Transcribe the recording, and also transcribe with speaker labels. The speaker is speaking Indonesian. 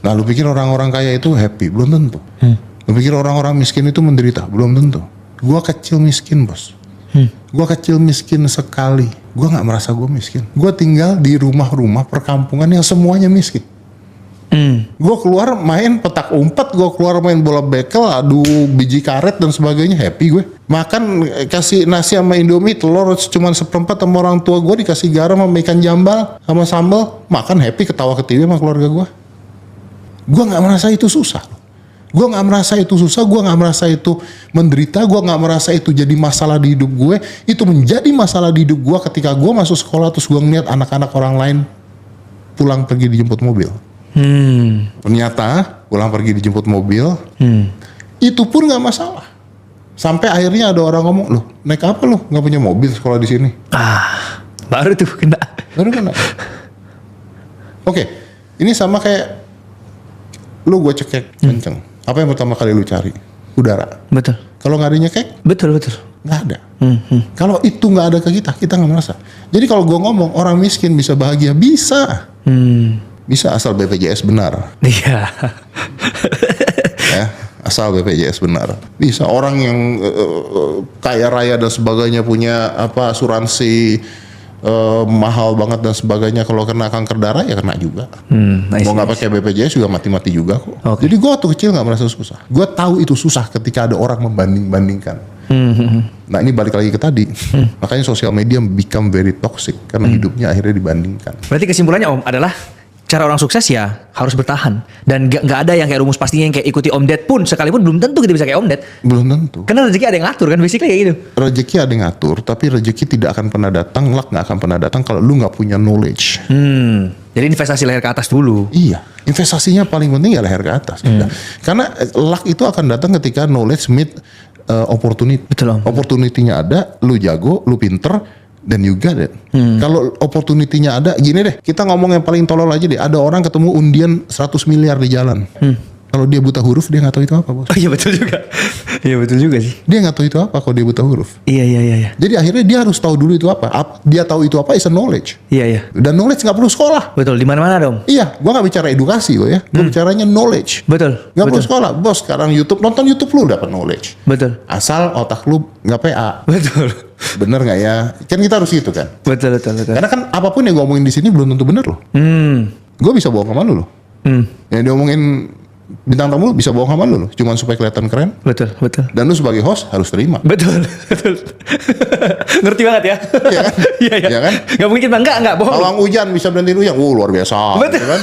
Speaker 1: Nah, lu pikir orang-orang kaya itu happy? Belum tentu. Lu pikir orang-orang miskin itu menderita? Belum tentu. Gua kecil miskin, bos. Gua kecil miskin sekali. Gua nggak merasa gua miskin. Gua tinggal di rumah-rumah perkampungan yang semuanya miskin. Gue keluar main petak umpet, gue keluar main bola bekel, adu biji karet dan sebagainya, happy gue. Makan kasih nasi sama indomie, telur cuma seperempat sama orang tua gue, dikasih garam sama ikan jambal sama sambal, makan happy, ketawa ketiwi sama keluarga gue. Gue nggak merasa itu susah. Gue nggak merasa itu susah, gue nggak merasa itu menderita, gue nggak merasa itu jadi masalah di hidup gue. Itu menjadi masalah di hidup gue ketika gue masuk sekolah terus gue ngeliat anak-anak orang lain pulang pergi dijemput mobil. Ternyata pulang pergi dijemput mobil, itu pun nggak masalah. Sampai akhirnya ada orang ngomong, loh naik apa lo? Nggak punya mobil sekolah di sini?
Speaker 2: Baru tuh kena.
Speaker 1: Baru kena. Oke, ini sama kayak lu gue cekek kenceng. Apa yang pertama kali lu cari? Udara.
Speaker 2: Betul.
Speaker 1: Kalau nggak ada nyekek,
Speaker 2: Betul.
Speaker 1: nggak ada. Kalau itu nggak ada ke kita nggak merasa. Jadi kalau gue ngomong orang miskin bisa bahagia, bisa. Bisa asal BPJS benar.
Speaker 2: Iya.
Speaker 1: Ya, asal BPJS benar. Bisa orang yang kaya raya dan sebagainya punya asuransi mahal banget dan sebagainya, kalau kena kanker darah ya kena juga. Mau nggak pakai BPJS juga mati-mati juga kok.
Speaker 2: Okay.
Speaker 1: Jadi gue waktu kecil nggak merasa susah. Gue tahu itu susah ketika ada orang membanding-bandingkan. Nah ini balik lagi ke tadi. Makanya sosial media become very toxic karena hidupnya akhirnya dibandingkan.
Speaker 2: Berarti kesimpulannya Om adalah cara orang sukses ya harus bertahan, dan nggak ada yang kayak rumus pastinya yang kayak ikuti Om Ded pun sekalipun belum tentu kita bisa kayak Om Ded.
Speaker 1: Belum tentu.
Speaker 2: Karena rezeki ada yang ngatur kan, basically kayak gitu.
Speaker 1: Rezeki ada yang ngatur, tapi rezeki tidak akan pernah datang, luck nggak akan pernah datang kalau lu nggak punya knowledge.
Speaker 2: Jadi investasi leher ke atas dulu.
Speaker 1: Iya, investasinya paling penting ya leher ke atas. Karena luck itu akan datang ketika knowledge meet opportunity.
Speaker 2: Betul, Om.
Speaker 1: Opportunity-nya ada, lu jago, lu pinter, dan juga deh. Kalau opportunity-nya ada, gini deh, kita ngomong yang paling tolol aja deh. Ada orang ketemu undian 100 miliar di jalan. Kalau dia buta huruf, dia nggak tahu itu apa, bos.
Speaker 2: Oh iya betul juga. Iya betul juga sih.
Speaker 1: Dia nggak tahu itu apa kalau dia buta huruf.
Speaker 2: Iya.
Speaker 1: Jadi akhirnya dia harus tahu dulu itu apa. Dia tahu itu apa is a knowledge.
Speaker 2: Iya.
Speaker 1: Dan knowledge nggak perlu sekolah.
Speaker 2: Betul, di mana-mana dong.
Speaker 1: Iya, gua nggak bicara edukasi loh ya. Gua bicaranya knowledge.
Speaker 2: Betul.
Speaker 1: Nggak perlu sekolah. Bos, sekarang YouTube, nonton YouTube lu dapat knowledge.
Speaker 2: Betul.
Speaker 1: Asal otak lu nggak PA.
Speaker 2: Betul.
Speaker 1: Bener nggak ya? Kan kita harus gitu kan.
Speaker 2: Betul.
Speaker 1: Karena kan apapun yang gue omongin di sini belum tentu bener loh. Gue bisa bohong sama lu loh. Yang diomongin bintang tamu bisa bohong sama lu loh. Cuman supaya kelihatan keren.
Speaker 2: Betul.
Speaker 1: Dan lu sebagai host harus terima.
Speaker 2: Betul. Ngerti banget ya.
Speaker 1: Iya kan?
Speaker 2: Iya.
Speaker 1: Iya kan?
Speaker 2: Gak mungkin kita enggak bohong.
Speaker 1: Pawang hujan bisa berhentiin hujan. Luar biasa.
Speaker 2: Betul.
Speaker 1: Gitu kan?